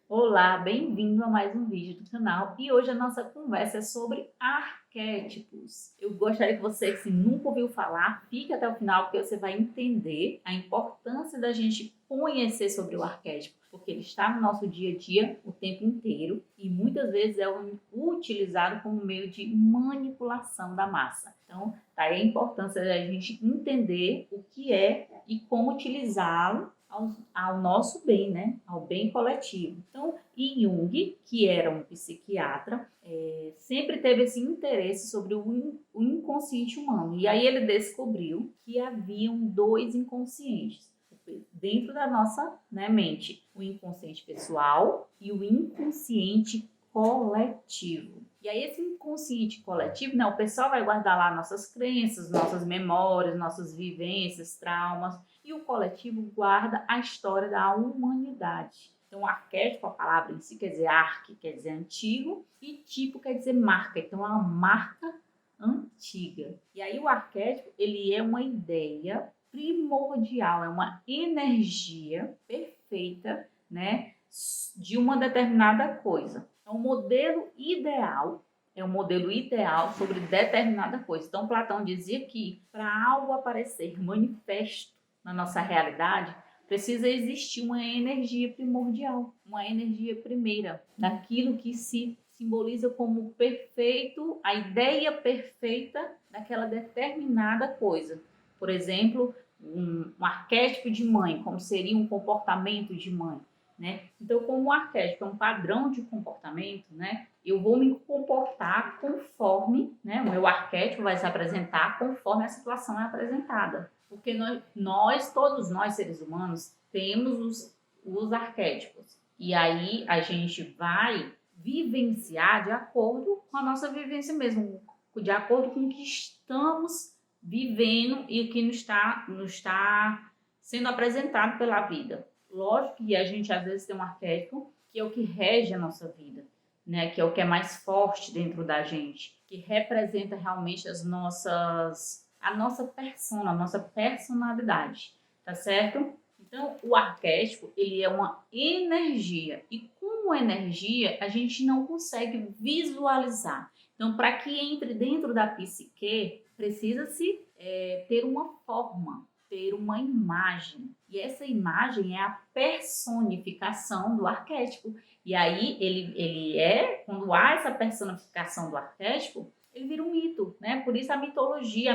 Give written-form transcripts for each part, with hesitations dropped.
Olá, bem-vindo a mais um vídeo do canal e hoje a nossa conversa é sobre arquétipos. Eu gostaria que você, que se nunca ouviu falar, fique até o final porque você vai entender a importância da gente conhecer sobre o arquétipo, porque ele está no nosso dia a dia o tempo inteiro e muitas vezes é utilizado como meio de manipulação da massa. Então, tá aí a importância da gente entender o que é e como utilizá-lo ao nosso bem, né? Ao bem coletivo. Então, Jung, que era um psiquiatra, sempre teve esse interesse sobre o inconsciente humano. E aí ele descobriu que haviam dois inconscientes dentro da nossa, né, mente: o inconsciente pessoal e o inconsciente coletivo. E aí esse inconsciente coletivo, né, o pessoal vai guardar lá nossas crenças, nossas memórias, nossas vivências, traumas, e o coletivo guarda a história da humanidade. Então, arquétipo, a palavra em si quer dizer arque, quer dizer antigo, e tipo quer dizer marca. Então, é uma marca antiga. E aí o arquétipo, ele é uma ideia primordial, é uma energia perfeita, né, de uma determinada coisa. É um modelo ideal, sobre determinada coisa. Então, Platão dizia que para algo aparecer manifesto na nossa realidade, precisa existir uma energia primordial, uma energia primeira, daquilo que se simboliza como perfeito, a ideia perfeita daquela determinada coisa. Por exemplo, um arquétipo de mãe, como seria um comportamento de mãe, né? Então, como o arquétipo é um padrão de comportamento, né? Eu vou me comportar conforme, né? O meu arquétipo vai se apresentar conforme a situação é apresentada. Porque todos nós, seres humanos, temos os arquétipos. E aí a gente vai vivenciar de acordo com a nossa vivência mesmo, de acordo com o que estamos vivendo e o que nos está sendo apresentado pela vida. Lógico que a gente às vezes tem um arquétipo que é o que rege a nossa vida, né? Que é o que é mais forte dentro da gente, que representa realmente a nossa persona, a nossa personalidade, tá certo? Então, o arquétipo, ele é uma energia e como energia, a gente não consegue visualizar. Então, para que entre dentro da psique, precisa-se ter uma forma, ter uma imagem. E essa imagem é a personificação do arquétipo. E aí, quando há essa personificação do arquétipo, ele vira um mito, né? Por isso a mitologia,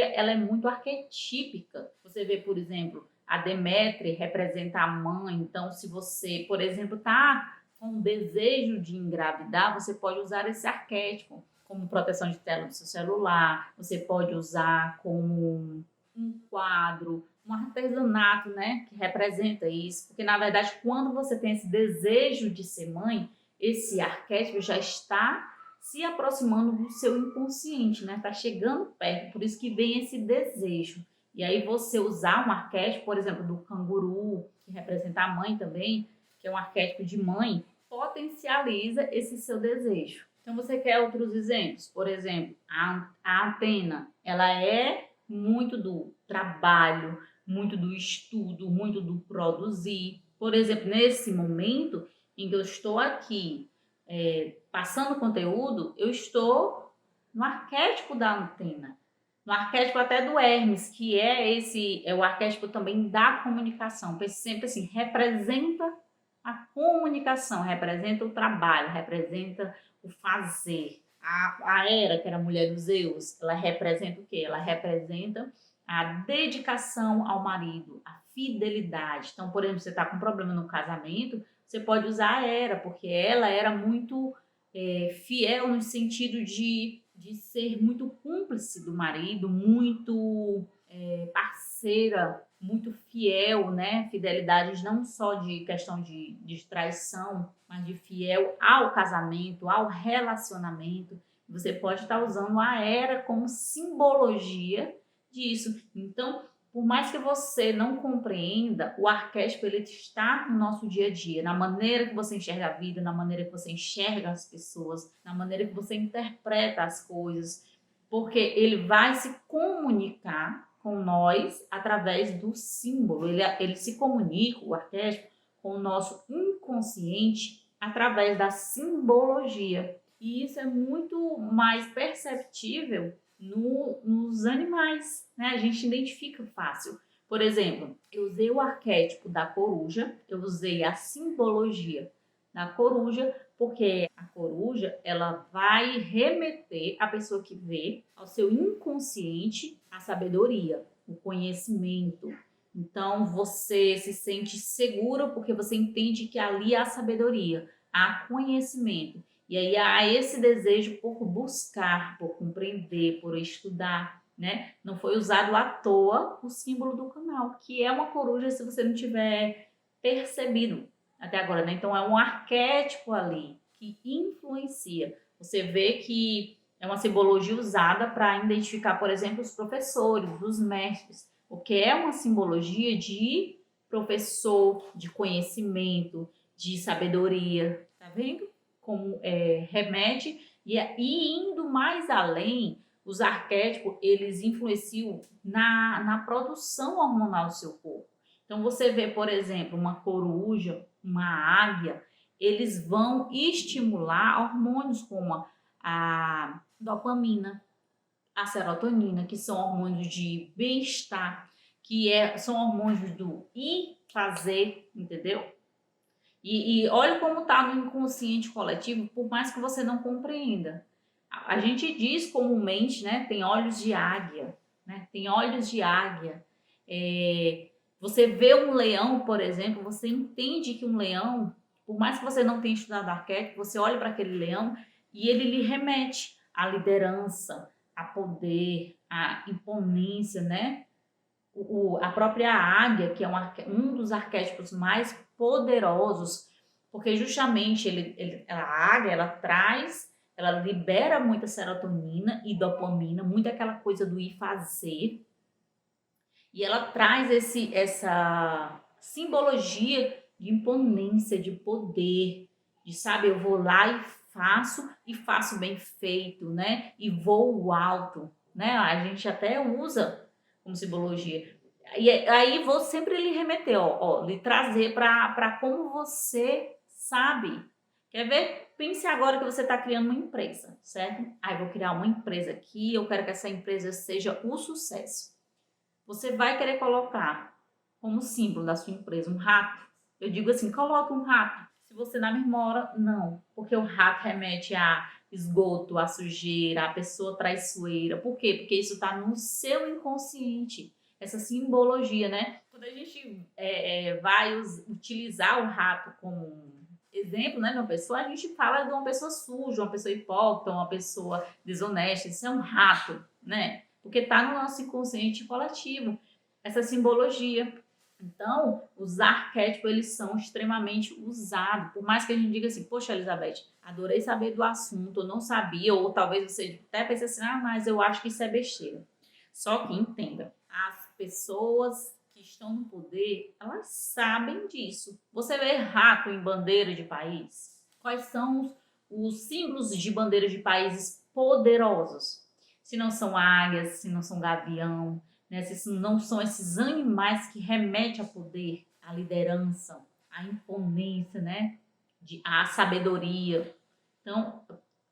ela é muito arquetípica. Você vê, por exemplo, a Demétre representa a mãe. Então, se você, por exemplo, está com desejo de engravidar, você pode usar esse arquétipo como proteção de tela do seu celular. Você pode usar como um quadro, um artesanato, né, que representa isso. Porque, na verdade, quando você tem esse desejo de ser mãe, esse arquétipo já está se aproximando do seu inconsciente, né? Tá chegando perto, por isso que vem esse desejo. E aí você usar um arquétipo, por exemplo, do canguru, que representa a mãe também, que é um arquétipo de mãe, potencializa esse seu desejo. Então você quer outros exemplos? Por exemplo, a Atena, ela é muito do trabalho, muito do estudo, muito do produzir. Por exemplo, nesse momento em que eu estou aqui passando conteúdo, eu estou no arquétipo da antena, no arquétipo até do Hermes, que é o arquétipo também da comunicação. Pense sempre assim, representa a comunicação, representa o trabalho, representa o fazer. A Hera, que era a mulher dos Zeus, ela representa o quê? Ela representa a dedicação ao marido, a fidelidade. Então, por exemplo, você está com um problema no casamento, você pode usar a Hera, porque ela era muito fiel no sentido de ser muito cúmplice do marido, muito parceira, muito fiel, né? Fidelidade não só de questão de traição, mas de fiel ao casamento, ao relacionamento. Você pode estar usando a Hera como simbologia disso. Então, por mais que você não compreenda, o arquétipo ele está no nosso dia a dia, na maneira que você enxerga a vida, na maneira que você enxerga as pessoas, na maneira que você interpreta as coisas, porque ele vai se comunicar com nós através do símbolo. Ele se comunica, o arquétipo, com o nosso inconsciente através da simbologia. E isso é muito mais perceptível nos animais, né? A gente identifica fácil. Por exemplo, eu usei o arquétipo da coruja, eu usei a simbologia da coruja, porque a coruja, ela vai remeter a pessoa que vê ao seu inconsciente a sabedoria, o conhecimento. Então, você se sente seguro porque você entende que ali há sabedoria, há conhecimento. E aí há esse desejo por buscar, por compreender, por estudar, né? Não foi usado à toa o símbolo do canal, que é uma coruja, se você não tiver percebido até agora, né? Então é um arquétipo ali que influencia. Você vê que é uma simbologia usada para identificar, por exemplo, os professores, os mestres, o que é uma simbologia de professor, de conhecimento, de sabedoria, tá vendo? Como remete e indo mais além, os arquétipos eles influenciam na produção hormonal do seu corpo. Então você vê, por exemplo, uma coruja, uma águia, eles vão estimular hormônios como a dopamina, a serotonina, que são hormônios de bem-estar, são hormônios do ir fazer, entendeu? E olha como está no inconsciente coletivo, por mais que você não compreenda. A gente diz comumente, né? Tem olhos de águia, né? Tem olhos de águia. Você vê um leão, por exemplo, você entende que um leão, por mais que você não tenha estudado arquétipo, você olha para aquele leão e ele lhe remete à liderança, a poder, à imponência, né? A própria águia, que é um dos arquétipos mais poderosos, porque justamente a águia, ela libera muita serotonina e dopamina, muito aquela coisa do ir fazer, e ela traz essa simbologia de imponência, de poder, de, sabe, eu vou lá e faço bem feito, né? E voo alto, né? A gente até usa como simbologia. E aí vou sempre lhe remeter, lhe trazer para como você sabe. Quer ver? Pense agora que você está criando uma empresa, certo? Aí vou criar uma empresa aqui, eu quero que essa empresa seja o sucesso. Você vai querer colocar como símbolo da sua empresa um rato. Eu digo assim, coloque um rato. Se você não memória, não. Porque o rato remete a esgoto, a sujeira, a pessoa traiçoeira. Por quê? Porque isso está no seu inconsciente. Essa simbologia, né? Quando a gente vai utilizar o rato como exemplo, né, de uma pessoa, a gente fala de uma pessoa suja, uma pessoa hipócrita, uma pessoa desonesta. Isso é um rato, né? Porque está no nosso inconsciente coletivo, essa simbologia. Então, os arquétipos, eles são extremamente usados. Por mais que a gente diga assim, poxa, Elizabeth, adorei saber do assunto, eu não sabia, ou talvez você até pense assim, mas eu acho que isso é besteira. Só que entenda, as pessoas que estão no poder, elas sabem disso. Você vê rato em bandeira de país? Quais são os símbolos de bandeira de países poderosos? Se não são águias, se não são gavião, né? Se não são esses animais que remetem a poder, a liderança, a imponência, né? A sabedoria. Então,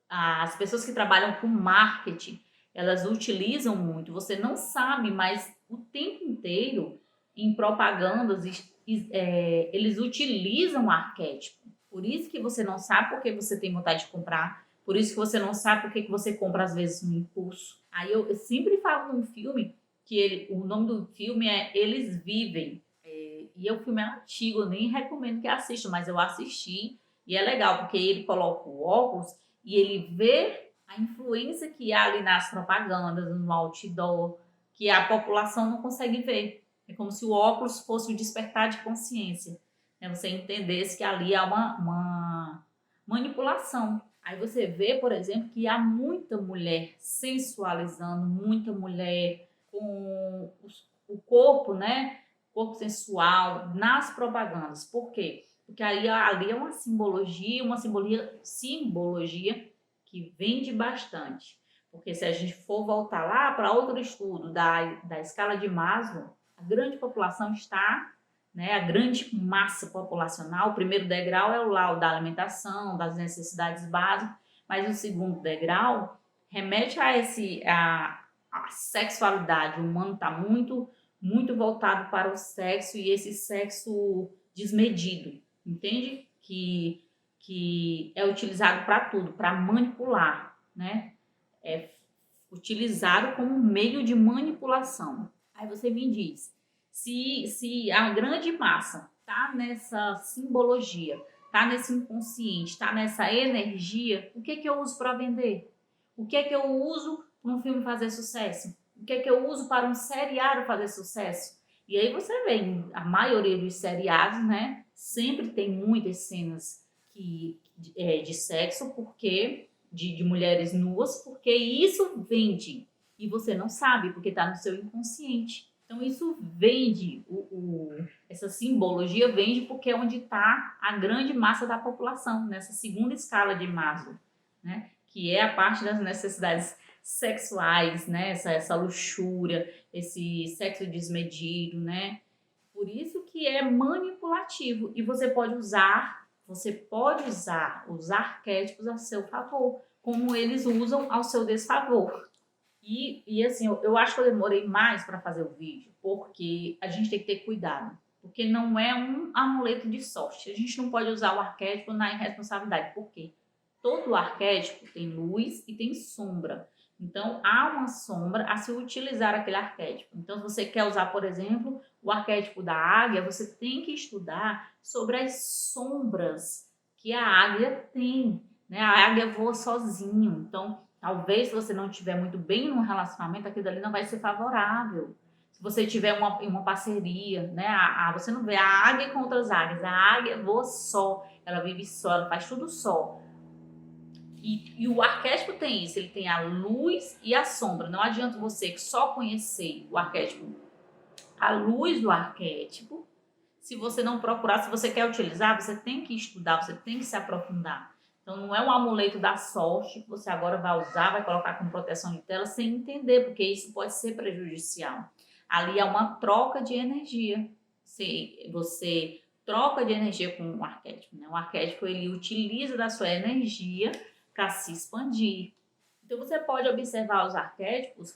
as pessoas que trabalham com marketing, elas utilizam muito. Você não sabe, mas o tempo inteiro em propagandas eles utilizam o arquétipo. Por isso que você não sabe porque você tem vontade de comprar. Por isso que você não sabe porque que você compra às vezes no impulso. Aí eu sempre falo num filme que o nome do filme é Eles Vivem. E o filme é antigo, eu nem recomendo que assista, mas eu assisti. E é legal, porque ele coloca o óculos e ele vê a influência que há ali nas propagandas, no outdoor, que a população não consegue ver. É como se o óculos fosse o despertar de consciência. Né? Você entendesse que ali há uma manipulação. Aí você vê, por exemplo, que há muita mulher sensualizando, muita mulher com o corpo, né? Corpo sensual nas propagandas. Por quê? Porque ali é uma simbologia que vende bastante. Porque se a gente for voltar lá para outro estudo da escala de Maslow, a grande população está né, a grande massa populacional. O primeiro degrau é o lá o da alimentação, das necessidades básicas, mas o segundo degrau remete a sexualidade. O humano está muito voltado para o sexo, e esse sexo desmedido, entende? Que é utilizado para tudo, para manipular, né? É utilizado como meio de manipulação. Aí você me diz, se a grande massa tá nessa simbologia, tá nesse inconsciente, tá nessa energia, o que eu uso para vender? O que eu uso para um filme fazer sucesso? O que eu uso para um seriado fazer sucesso? E aí você vê, a maioria dos seriados, né, sempre tem muitas cenas de sexo, porque de mulheres nuas, porque isso vende. E você não sabe, porque está no seu inconsciente. Então isso vende, essa simbologia vende porque é onde está a grande massa da população, nessa segunda escala de Maslow, né? Que é a parte das necessidades sexuais, né? Essa luxúria, esse sexo desmedido, né? Por isso que é manipulativo, e você pode usar os arquétipos a seu favor, como eles usam ao seu desfavor. E assim, eu acho que eu demorei mais para fazer o vídeo, porque a gente tem que ter cuidado. Porque não é um amuleto de sorte. A gente não pode usar o arquétipo na irresponsabilidade. Por quê? Todo arquétipo tem luz e tem sombra. Então, há uma sombra a se utilizar aquele arquétipo. Então, se você quer usar, por exemplo, o arquétipo da águia, você tem que estudar sobre as sombras que a águia tem, né? A águia voa sozinho. Então, talvez se você não estiver muito bem num relacionamento, aquilo ali não vai ser favorável. Se você tiver uma parceria, né? Você não vê a águia com outras águias. A águia voa só, ela vive só, ela faz tudo só. E o arquétipo tem isso, ele tem a luz e a sombra. Não adianta você só conhecer o arquétipo, a luz do arquétipo, se você não procurar. Se você quer utilizar, você tem que estudar, você tem que se aprofundar. Então não é um amuleto da sorte que você agora vai usar, vai colocar como proteção de tela sem entender, porque isso pode ser prejudicial. Ali é uma troca de energia. Você troca de energia com o arquétipo, né? O arquétipo, ele utiliza da sua energia para se expandir. Então você pode observar os arquétipos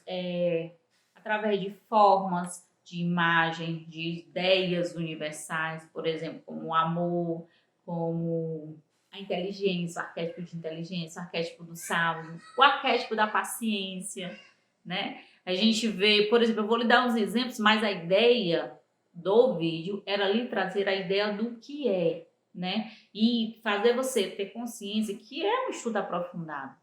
através de formas, de imagem, de ideias universais, por exemplo, como o amor, como a inteligência, o arquétipo de inteligência, o arquétipo do sábio, o arquétipo da paciência, né? A gente vê, por exemplo, eu vou lhe dar uns exemplos, mas a ideia do vídeo era lhe trazer a ideia do que é, né? E fazer você ter consciência que é um estudo aprofundado.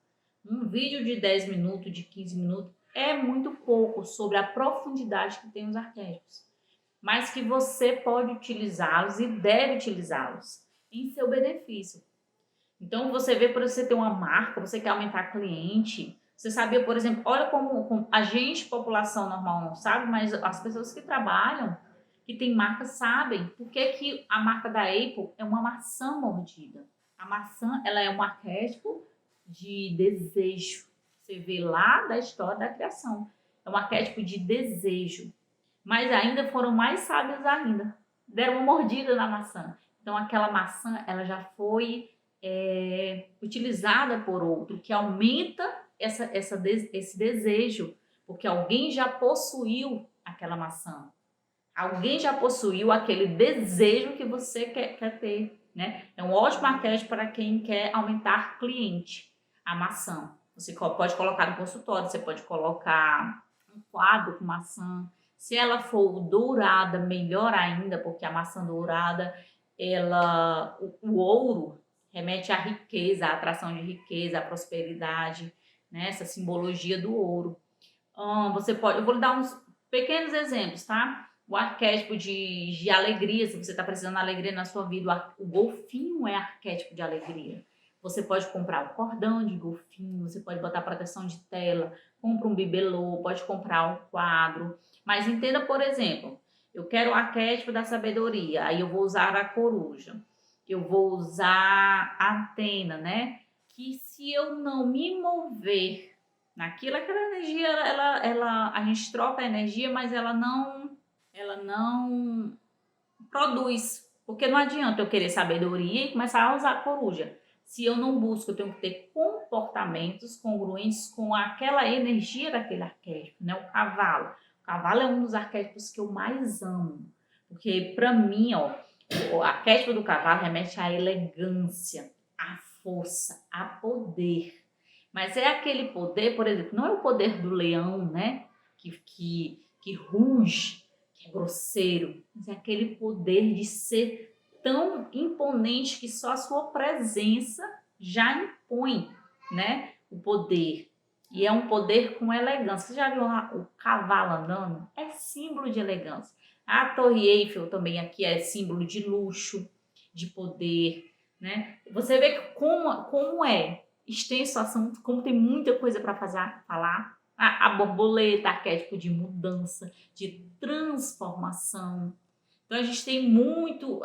Um vídeo de 10 minutos, de 15 minutos, é muito pouco sobre a profundidade que tem os arquétipos, mas que você pode utilizá-los e deve utilizá-los em seu benefício. Então, você vê, por você ter uma marca, você quer aumentar cliente, você sabia, por exemplo, olha como a gente, população normal, não sabe, mas as pessoas que trabalham, que tem marca, sabem por que a marca da Apple é uma maçã mordida. A maçã, ela é um arquétipo de desejo. Você vê lá da história da criação. É um arquétipo de desejo. Mas ainda foram mais sábios ainda. Deram uma mordida na maçã. Então aquela maçã, ela já foi utilizada por outro, que aumenta esse desejo, porque alguém já possuiu aquela maçã. Alguém já possuiu aquele desejo que você quer ter, né? É um ótimo arquétipo para quem quer aumentar cliente. A maçã. Você pode colocar no consultório, você pode colocar um quadro com maçã. Se ela for dourada, melhor ainda, porque a maçã dourada, o ouro remete à riqueza, à atração de riqueza, à prosperidade, né? Essa simbologia do ouro. Eu vou lhe dar uns pequenos exemplos, tá? O arquétipo de alegria, se você está precisando de alegria na sua vida, o golfinho é arquétipo de alegria. Você pode comprar um cordão de golfinho, você pode botar proteção de tela, compra um bibelô, pode comprar um quadro. Mas entenda, por exemplo, eu quero o arquétipo da sabedoria, aí eu vou usar a coruja. Eu vou usar a antena, né? Que se eu não me mover naquilo, aquela energia, a gente troca a energia, mas ela não produz. Porque não adianta eu querer sabedoria e começar a usar a coruja. Se eu não busco, eu tenho que ter comportamentos congruentes com aquela energia daquele arquétipo, né? O cavalo. O cavalo é um dos arquétipos que eu mais amo. Porque, para mim, ó, o arquétipo do cavalo remete à elegância, à força, a poder. Mas é aquele poder, por exemplo, não é o poder do leão, né? Que ruge, que é grosseiro, mas é aquele poder de ser tão imponente que só a sua presença já impõe, né? O poder. E é um poder com elegância. Você já viu o cavalo andando? É símbolo de elegância. A Torre Eiffel também aqui é símbolo de luxo, de poder, né? Você vê como é extenso o assunto, como tem muita coisa para falar. A borboleta, arquétipo de mudança, de transformação. Então a gente tem muito,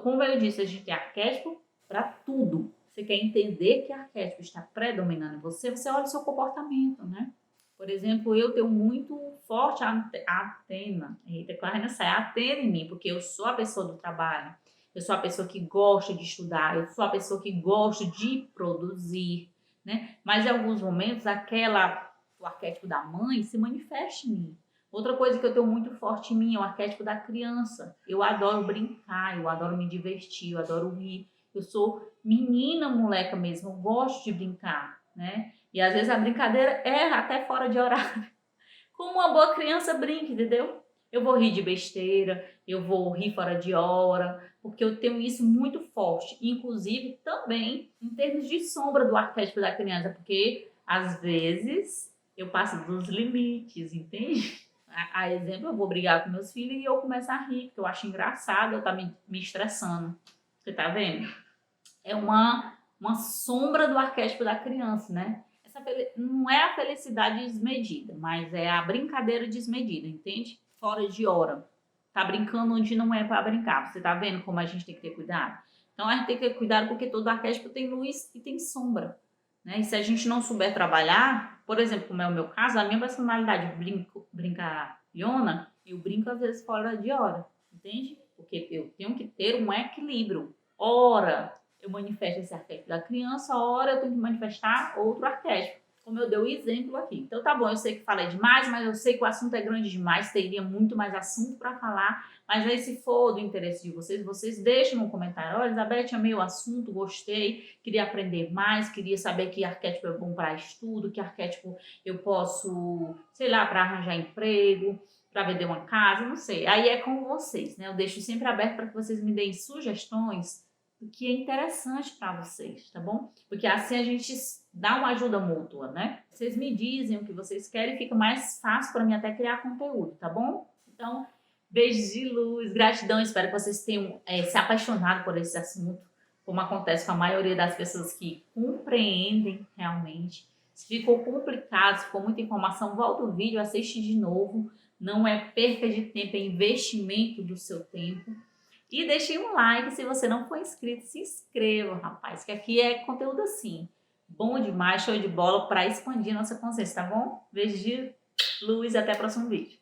como eu disse, a gente tem arquétipo para tudo. Você quer entender que arquétipo está predominando em você, você olha o seu comportamento, né? Por exemplo, eu tenho muito forte a Atena. Eita, quase não sai a Atena em mim, porque eu sou a pessoa do trabalho. Eu sou a pessoa que gosta de estudar, eu sou a pessoa que gosta de produzir, né? Mas em alguns momentos, o arquétipo da mãe se manifesta em mim. Outra coisa que eu tenho muito forte em mim é o arquétipo da criança. Eu adoro brincar, eu adoro me divertir, eu adoro rir. Eu sou menina, moleca mesmo, eu gosto de brincar, né? E às vezes a brincadeira é até fora de horário. Como uma boa criança brinca, entendeu? Eu vou rir de besteira, eu vou rir fora de hora, porque eu tenho isso muito forte. Inclusive também em termos de sombra do arquétipo da criança, porque às vezes eu passo dos limites, entende? A exemplo, eu vou brigar com meus filhos e eu começo a rir, porque eu acho engraçado eu estar me estressando. Você tá vendo? É uma sombra do arquétipo da criança, né? Não é a felicidade desmedida, mas é a brincadeira desmedida, entende? Fora de hora. Tá brincando onde não é para brincar. Você tá vendo como a gente tem que ter cuidado? Então a gente tem que ter cuidado porque todo arquétipo tem luz e tem sombra, né? E se a gente não souber trabalhar, por exemplo, como é o meu caso, a minha personalidade brincalhona, eu brinco às vezes fora de hora, entende? Porque eu tenho que ter um equilíbrio. Ora, eu manifesto esse arquétipo da criança, ora eu tenho que manifestar outro arquétipo, como eu dei o exemplo aqui. Então tá bom, eu sei que falei demais, mas eu sei que o assunto é grande demais, teria muito mais assunto para falar, mas aí se for do interesse de vocês, vocês deixem no comentário, olha, Elizabeth, amei o assunto, gostei, queria aprender mais, queria saber que arquétipo é bom para estudo, que arquétipo eu posso, sei lá, para arranjar emprego, para vender uma casa, não sei. Aí é com vocês, né? Eu deixo sempre aberto para que vocês me deem sugestões do que é interessante para vocês, tá bom? Porque assim a gente dá uma ajuda mútua, né? Vocês me dizem o que vocês querem, fica mais fácil para mim até criar conteúdo, tá bom? Então, beijos de luz, gratidão, espero que vocês tenham se apaixonado por esse assunto, como acontece com a maioria das pessoas que compreendem realmente. Se ficou complicado, se ficou muita informação, volta o vídeo, assiste de novo. Não é perca de tempo, é investimento do seu tempo. E deixe um like, se você não for inscrito, se inscreva, rapaz, que aqui é conteúdo assim, bom demais, show de bola, para expandir nossa consciência, tá bom? Beijo de luz e até o próximo vídeo.